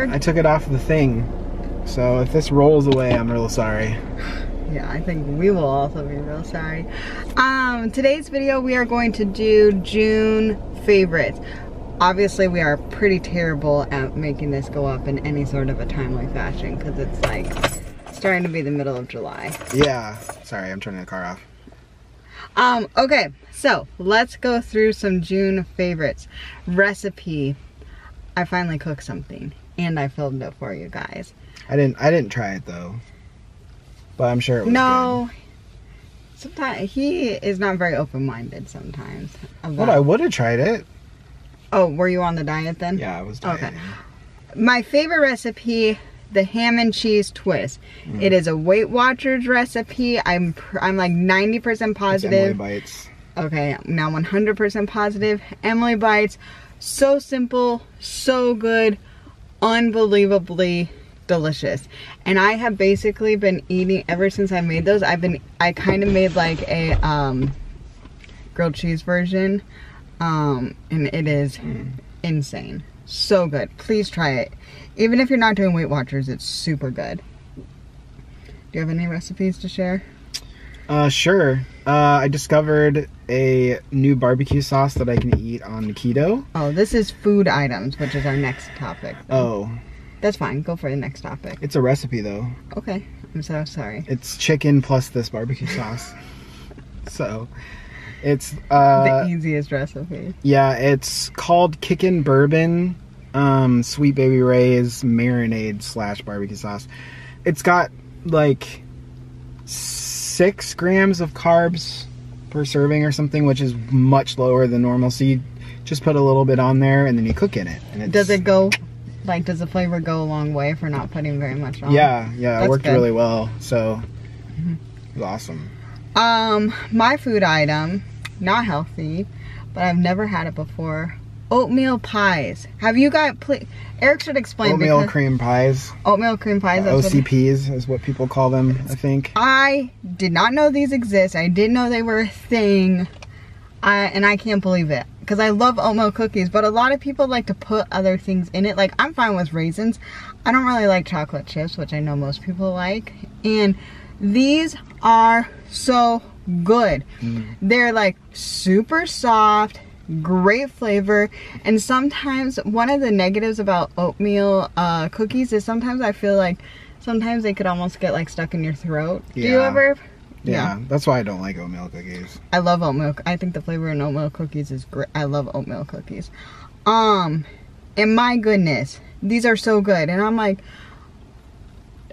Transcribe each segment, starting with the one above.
are... I took it off the thing. So if this rolls away, I'm real sorry. Yeah, I think we will also be real sorry. Today's video, we are going to do June favorites. Obviously, we are pretty terrible at making this go up in any sort of a timely fashion because it's like starting to be the middle of July. Yeah. Sorry, I'm turning the car off. Okay, so let's go through some June favorites. Recipe. I finally cooked something and I filmed it for you guys. I didn't try it though. But I'm sure it was good. Sometimes he is not very open-minded sometimes. Well, I would have tried it. Oh, were you on the diet then? Yeah, I was dieting. Okay. My favorite recipe, the ham and cheese twist. It is a Weight Watchers recipe. I'm like 90% positive. It's Emily Bites. Okay, now 100% positive. Emily Bites. So simple, so good, unbelievably delicious. And I have basically been eating ever since I made those. I kind of made like a grilled cheese version. And it is insane. So good. Please try it. Even if you're not doing Weight Watchers, it's super good. Do you have any recipes to share? Sure. I discovered a new barbecue sauce that I can eat on keto. Oh, this is food items, which is our next topic. Oh. That's fine. Go for the next topic. It's a recipe though. Okay. I'm so sorry. It's chicken plus this barbecue sauce. So... it's the easiest recipe. Yeah, it's called Kickin' Bourbon Sweet Baby Ray's marinade / barbecue sauce. It's got like 6 grams of carbs per serving or something, which is much lower than normal. So you just put a little bit on there and then you cook in it. And it's, does the flavor go a long way for not putting very much on? Yeah, That's it worked good. really well. So it was awesome. My food item, not healthy, but I've never had it before. Oatmeal pies. Have you got, Eric should explain. Oatmeal cream pies. Oatmeal cream pies. OCPs is what people call them, I think. I did not know these exist. I didn't know they were a thing. And I can't believe it. Because I love oatmeal cookies, but a lot of people like to put other things in it. Like, I'm fine with raisins. I don't really like chocolate chips, which I know most people like. And these are so good. They're like super soft, great flavor, and sometimes one of the negatives about oatmeal cookies is sometimes I feel like sometimes they could almost get like stuck in your throat. Yeah. Do you ever? Yeah, that's why I don't like oatmeal cookies. I love oatmeal. I think the flavor in oatmeal cookies is great. I love oatmeal cookies. And my goodness, these are so good. And I'm like,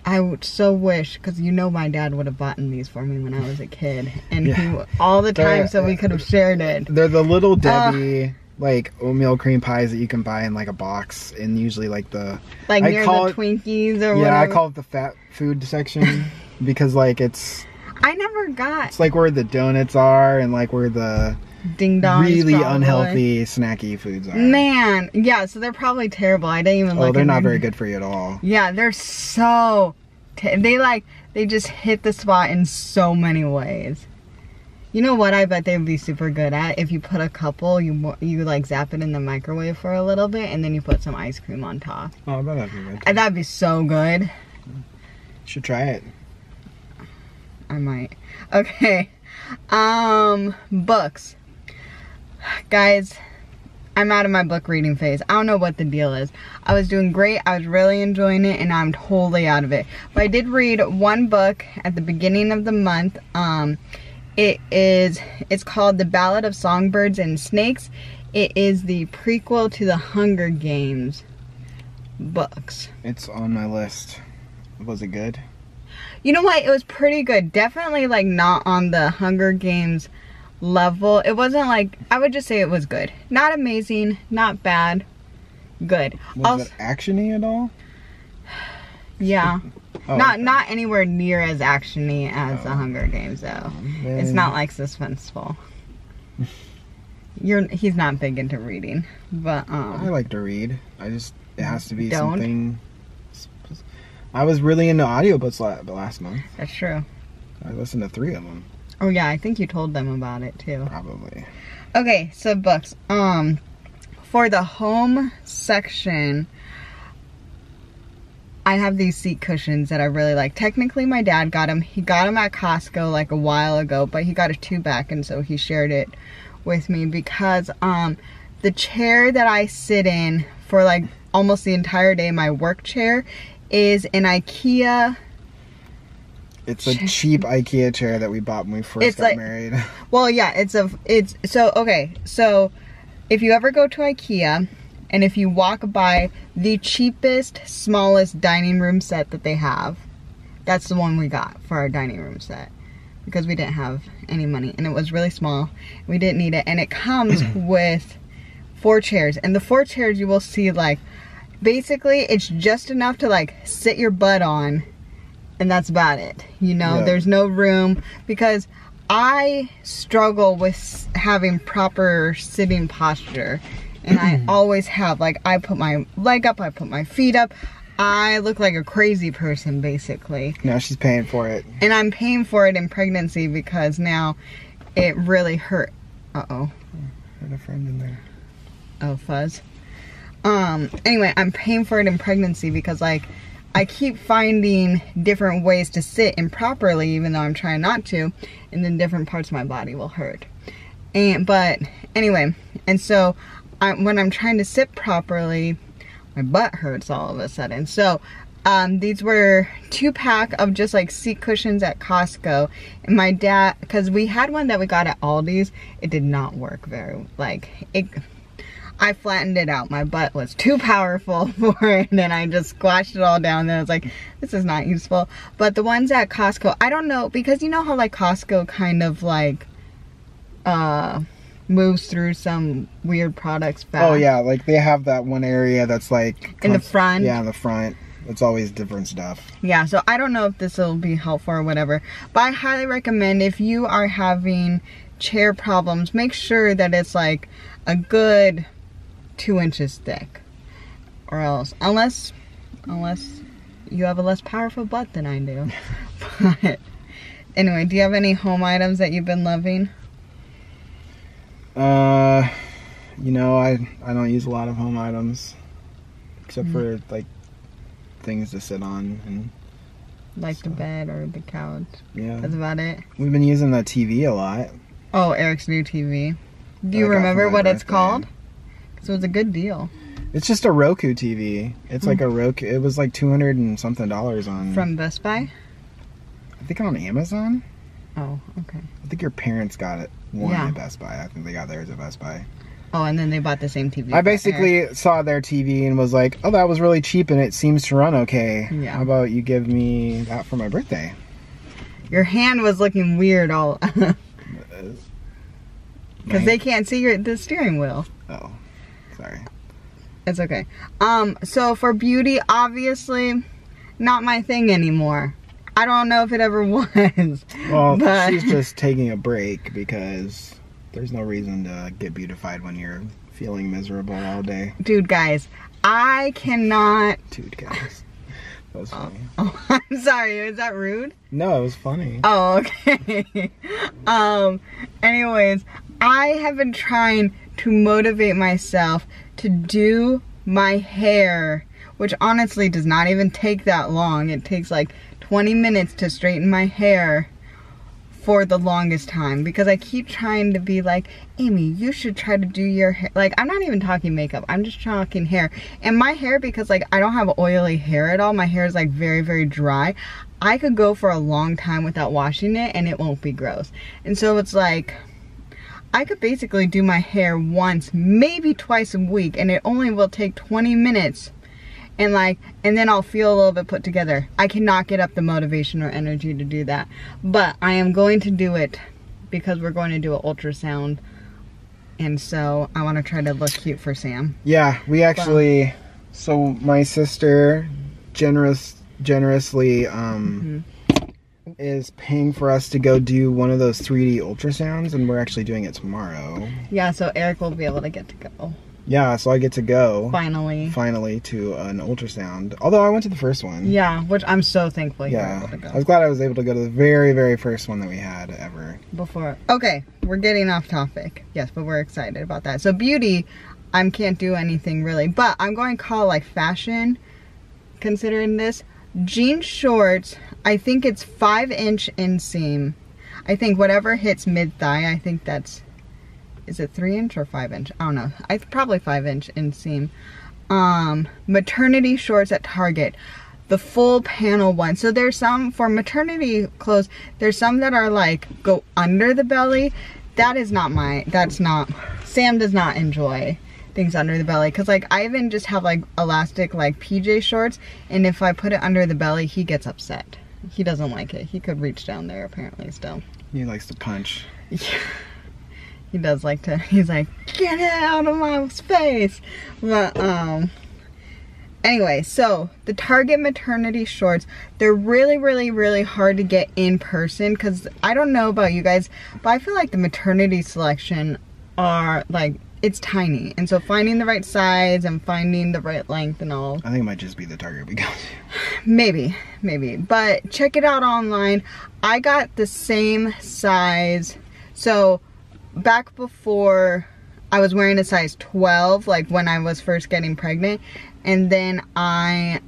I would so wish, because you know my dad would have bought these for me when I was a kid. And he, all the time, so we could have shared it. They're the Little Debbie, like, oatmeal cream pies that you can buy in, like, a box. And usually, like, the... like, near the Twinkies or whatever. Yeah, I call it the fat food section. Because, like, it's... I never got... It's, like, where the donuts are and, like, where the... Ding dongs, really probably. Unhealthy, snacky foods are. Man, yeah, so they're probably terrible. I didn't even look. Oh, they're not very good for you at all. Yeah, they're so... they just hit the spot in so many ways. You know what I bet they would be super good at? If you put a couple, you like zap it in the microwave for a little bit, and then you put some ice cream on top. Oh, that'd be good. And that'd be so good. You should try it. I might. Okay. Books. Guys, I'm out of my book reading phase. I don't know what the deal is. I was doing great. I was really enjoying it, and I'm totally out of it. But I did read one book at the beginning of the month. It's called The Ballad of Songbirds and Snakes. It is the prequel to the Hunger Games books. It's on my list. Was it good? You know what? It was pretty good. Definitely like not on the Hunger Games level. It wasn't like, I would just say it was good. Not amazing, not bad, good. Was it action-y at all? Yeah. Oh, not anywhere near as action-y as the Hunger Games though. It's not like suspenseful. He's not big into reading, but I like to read. It has to be something. I was really into audiobooks last month. That's true. I listened to 3 of them. Oh yeah, I think you told them about it too. Probably. Okay, so books. For the home section, I have these seat cushions that I really like. Technically, my dad got them. He got them at Costco like a while ago, but he got a 2-pack, and so he shared it with me because the chair that I sit in for like almost the entire day, my work chair, is an IKEA. It's a cheap IKEA chair that we bought when we first got married. Well, yeah, so if you ever go to IKEA and if you walk by the cheapest, smallest dining room set that they have, that's the one we got for our dining room set because we didn't have any money and it was really small. We didn't need it, and it comes with 4 chairs, and the 4 chairs you will see, like, basically it's just enough to like sit your butt on, and that's about it. You know, there's no room because I struggle with having proper sitting posture, and I always have. Like, I put my leg up, I put my feet up. I look like a crazy person, basically. Now she's paying for it. And I'm paying for it in pregnancy because now it really hurt. Uh-oh. Had a friend in there. Oh, fuzz. Anyway, I'm paying for it in pregnancy because, like, I keep finding different ways to sit improperly, even though I'm trying not to, and then different parts of my body will hurt. But anyway, and so when I'm trying to sit properly, my butt hurts all of a sudden. So these were 2-pack of just like seat cushions at Costco, and my dad, because we had one that we got at Aldi's, it did not work very, like, I flattened it out. My butt was too powerful for it, and I just squashed it all down. And I was like, this is not useful. But the ones at Costco, I don't know, because you know how like Costco kind of like moves through some weird products fast. Oh yeah, like they have that one area that's like in the front. Yeah, in the front. It's always different stuff. Yeah, so I don't know if this will be helpful or whatever, but I highly recommend if you are having chair problems, make sure that it's like a good 2 inches thick, or else, unless you have a less powerful butt than I do. But anyway, do you have any home items that you've been loving? You know, I don't use a lot of home items except for like things to sit on and like stuff. the bed or the couch. Yeah, that's about it. We've been using the TV a lot. Oh, Eric's new TV. Do you remember what it's called? So it's a good deal. It's just a Roku TV. It's like a Roku. It was like $200 and something on. From Best Buy? I think on Amazon. Oh, okay. I think your parents got it at Best Buy. I think they got theirs at Best Buy. Oh, and then they bought the same TV. I basically saw their TV and was like, oh, that was really cheap and it seems to run okay. Yeah. How about you give me that for my birthday? Your hand was looking weird all... Because they can't see the steering wheel. Oh. Sorry. It's okay. So for beauty, obviously, not my thing anymore. I don't know if it ever was. Well, but she's just taking a break because there's no reason to get beautified when you're feeling miserable all day. Dude, guys, I cannot... Dude, guys. That was funny. Oh, I'm sorry. Is that rude? No, it was funny. Oh, okay. Anyways, I have been trying to motivate myself to do my hair, which honestly does not even take that long. It takes like 20 minutes to straighten my hair for the longest time, because I keep trying to be like, Amy, you should try to do your hair. Like, I'm not even talking makeup, I'm just talking hair. And my hair, because like I don't have oily hair at all, my hair is like very, very dry. I could go for a long time without washing it and it won't be gross. And so it's like, I could basically do my hair once, maybe twice a week, and it only will take 20 minutes. And then I'll feel a little bit put together. I cannot get up the motivation or energy to do that. But I am going to do it because we're going to do an ultrasound. And so I want to try to look cute for Sam. Yeah, we actually, so my sister generously is paying for us to go do one of those 3D ultrasounds, and we're actually doing it tomorrow. Yeah, so Eric will be able to get to go. Yeah, so I get to go finally to an ultrasound. Although I went to the first one. Yeah, which I'm so thankful you were able to go. I was glad I was able to go to the very, very first one that we had ever. Before. Okay, we're getting off topic. Yes, but we're excited about that. So beauty, I can't do anything really, but I'm going to call like fashion considering this. Jean shorts, I think it's 5-inch inseam. I think whatever hits mid-thigh, I think that's, is it 3-inch or 5-inch? I don't know. Probably 5-inch inseam. Maternity shorts at Target. The full panel one. So there's some, for maternity clothes, there's some that are like, go under the belly. That's not, Sam does not enjoy things under the belly. Cause like, I even just have like elastic like PJ shorts. And if I put it under the belly, he gets upset. He doesn't like it. He could reach down there apparently still. He likes to punch. Yeah. He does like to, he's like, get it out of my space. But, anyway, so the Target maternity shorts, they're really, really, really hard to get in person because I don't know about you guys, but I feel like the maternity selection are like, it's tiny. And so finding the right size and finding the right length and all. I think it might just be the Target we go to. Maybe. But check it out online. I got the same size. So back before I was wearing a size 12, like when I was first getting pregnant. And then I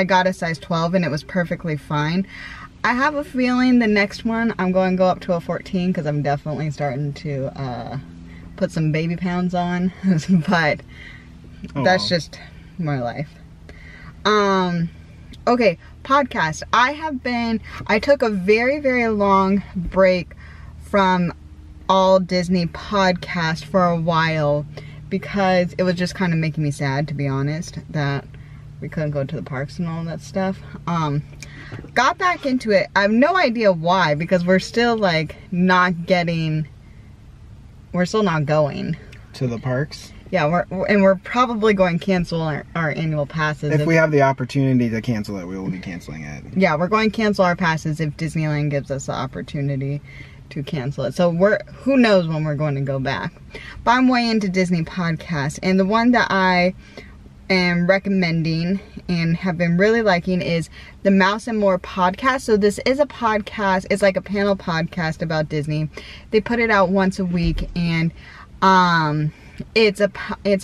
got a size 12 and it was perfectly fine. I have a feeling the next one I'm going to go up to a 14 because I'm definitely starting to put some baby pounds on. But that's just my life. Okay, podcast. I took a very, very long break from all Disney podcast for a while because it was just kind of making me sad, to be honest, that we couldn't go to the parks and all that stuff. Got back into it. I have no idea why, because we're still like we're still not going To the parks? Yeah, we're probably going to cancel our annual passes. If we have the opportunity to cancel it, we will be canceling it. Yeah, we're going to cancel our passes if Disneyland gives us the opportunity to cancel it. So who knows when we're going to go back. But I'm way into Disney podcasts, and the one that I am recommending and have been really liking is the Mouse and More podcast. So this is a podcast. It's like a panel podcast about Disney. They put it out once a week, and it's a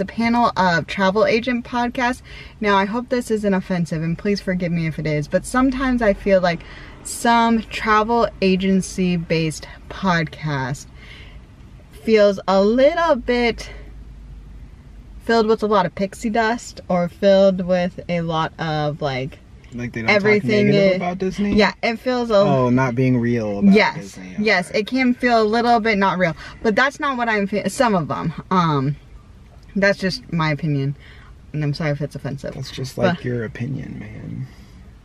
panel of travel agent podcasts. Now, I hope this isn't offensive, and please forgive me if it is, but sometimes I feel like some travel agency based podcast feels a little bit filled with a lot of pixie dust, or filled with a lot of like they don't everything talk negative about Disney? Yeah, it feels not being real about Disney. Yes, it can feel a little bit not real, but that's not what I'm feeling. Some of them, that's just my opinion, and I'm sorry if it's offensive. That's just like your opinion, man.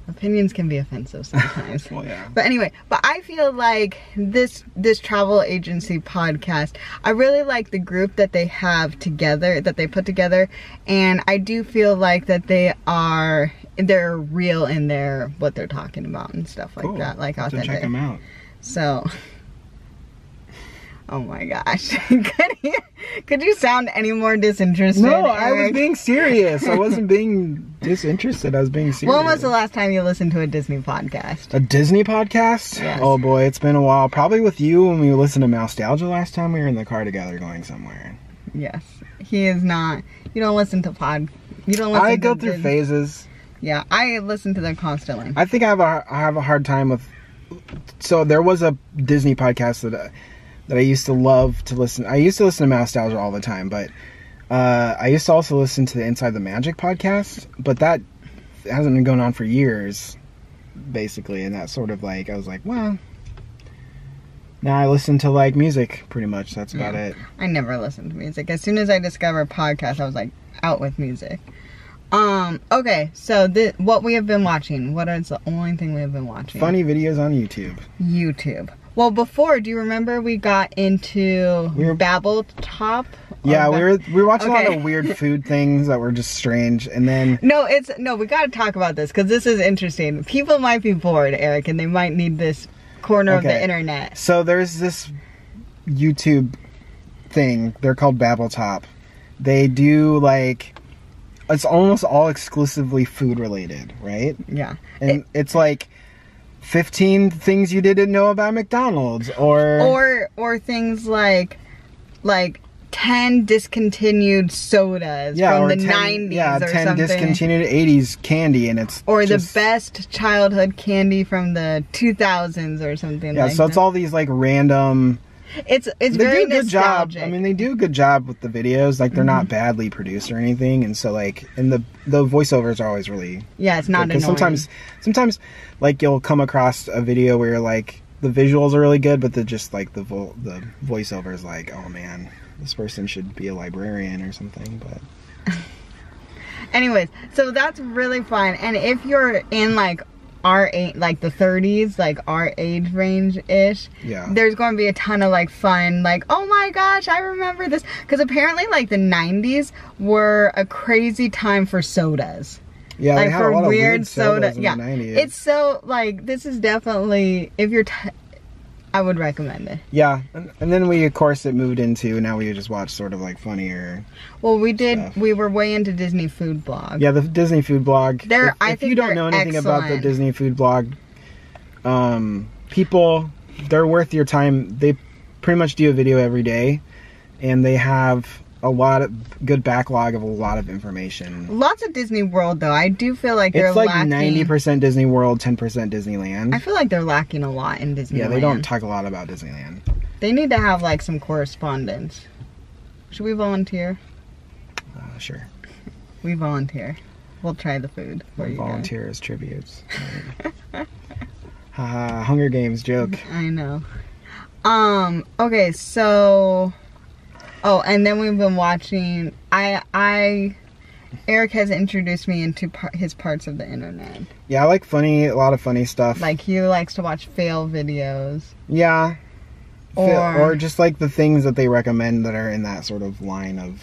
Opinions can be offensive sometimes. Well, yeah. But anyway, I feel like this travel agency podcast, I really like the group that they have together, that they put together, and I do feel like that they're real in what they're talking about and stuff like that, like authentic. So check them out. So, oh my gosh, could you sound any more disinterested? No, Eric? I was being serious. I wasn't being disinterested. I was being serious. When was the last time you listened to a Disney podcast? A Disney podcast? Yes. Oh boy, it's been a while. Probably with you when we listened to Nostalgia last time we were in the car together going somewhere. Yes, he is not. You don't listen to You don't listen. I go through phases. Yeah, I listen to them constantly. I think I have a hard time with. So there was a Disney podcast that I used to love to listen. I used to listen to Nostalgia all the time, but I used to also listen to the Inside the Magic podcast, but that hasn't been going on for years, basically, and that sort of like, I was like, well, now I listen to like music, pretty much. That's about it. I never listened to music. As soon as I discovered podcasts, I was like, out with music. Okay, so what we have been watching. What is the only thing we have been watching? Funny videos on YouTube. YouTube. Well, before, do you remember we got into Babble Top? Yeah, we were watching a lot of weird food things that were just strange, and then... No, we gotta talk about this, because this is interesting. People might be bored, Eric, and they might need this corner of the internet. So there's this YouTube thing. They're called Babble Top. They do, like... It's almost all exclusively food related, right? Yeah. And it's like 15 things you didn't know about McDonald's, or things like 10 discontinued sodas from the 90s or 10 something. discontinued 80s candy, and it's or just, the best childhood candy from the 2000s or something like that. So it's all these like random... It's very nostalgic. I mean, they do a good job with the videos. Like, they're not badly produced or anything, and so like, and the voiceovers are always really it's not annoying. Sometimes like you'll come across a video where like the visuals are really good, but the voiceover is like, oh man, this person should be a librarian or something. But anyways, so that's really fun, and if you're in like our age, like the 30s, like our age range ish, there's going to be a ton of like fun, like, oh my gosh, I remember this, because apparently like the 90s were a crazy time for sodas. Yeah, like they had for a lot weird of soda. In yeah, the 90s. It's so like, this is definitely, if you're I would recommend it. Yeah, and then we, of course, it moved into, now we just watch sort of like funnier. Well, we did, stuff. We were way into Disney Food Blog. Yeah, the Disney Food Blog. If you don't know anything about the Disney Food Blog, people, they're worth your time. They pretty much do a video every day, and they have a lot of good backlog of a lot of information. Lots of Disney World, though. I do feel like they're lacking. It's like 90% Disney World, 10% Disneyland. I feel like they're lacking a lot in Disneyland. Yeah, they don't talk a lot about Disneyland. They need to have like some correspondence. Should we volunteer? Sure. We volunteer. We'll try the food for you. Volunteer as tributes. Haha, Hunger Games joke. I know. Okay, so... Oh, and then we've been watching... Eric has introduced me into his parts of the internet. Yeah, I like a lot of funny stuff. Like, he likes to watch fail videos. Yeah. Or just like the things that they recommend that are in that sort of line of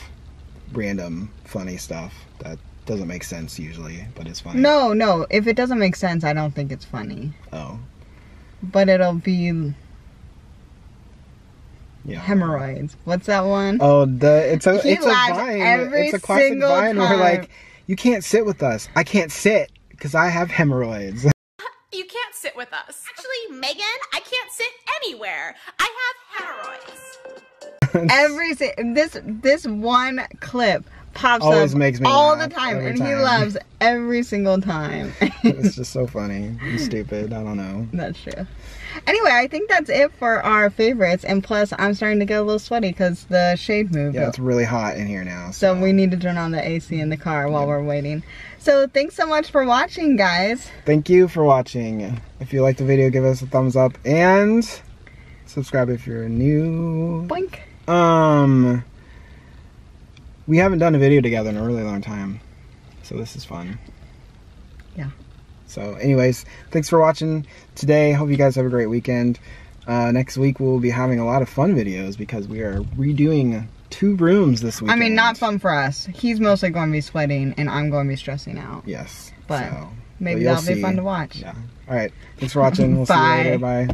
random funny stuff that doesn't make sense usually, but it's funny. No. If it doesn't make sense, I don't think it's funny. Oh. But it'll be... Yeah. Hemorrhoids. What's that one? Oh, it's a Vine. It's a classic Vine where like, you can't sit with us. I can't sit because I have hemorrhoids. You can't sit with us. Actually, Megan, I can't sit anywhere. I have hemorrhoids. This one clip pops always up makes me all laugh the time, every and time. he laughs every single time. It's just so funny and stupid. I don't know. That's true. Anyway, I think that's it for our favorites, and plus I'm starting to get a little sweaty because the shade moved. Yeah, it's really hot in here now. So we need to turn on the AC in the car while we're waiting. So thanks so much for watching, guys. Thank you for watching. If you liked the video, give us a thumbs up and subscribe if you're new. Boink. We haven't done a video together in a really long time, so this is fun. Yeah. So anyways, thanks for watching today. Hope you guys have a great weekend. Next week we'll be having a lot of fun videos because we are redoing 2 rooms this weekend. I mean, not fun for us. He's mostly going to be sweating and I'm going to be stressing out. Yes. But maybe that'll be fun to watch. Yeah. Alright, thanks for watching. We'll see you later. Bye.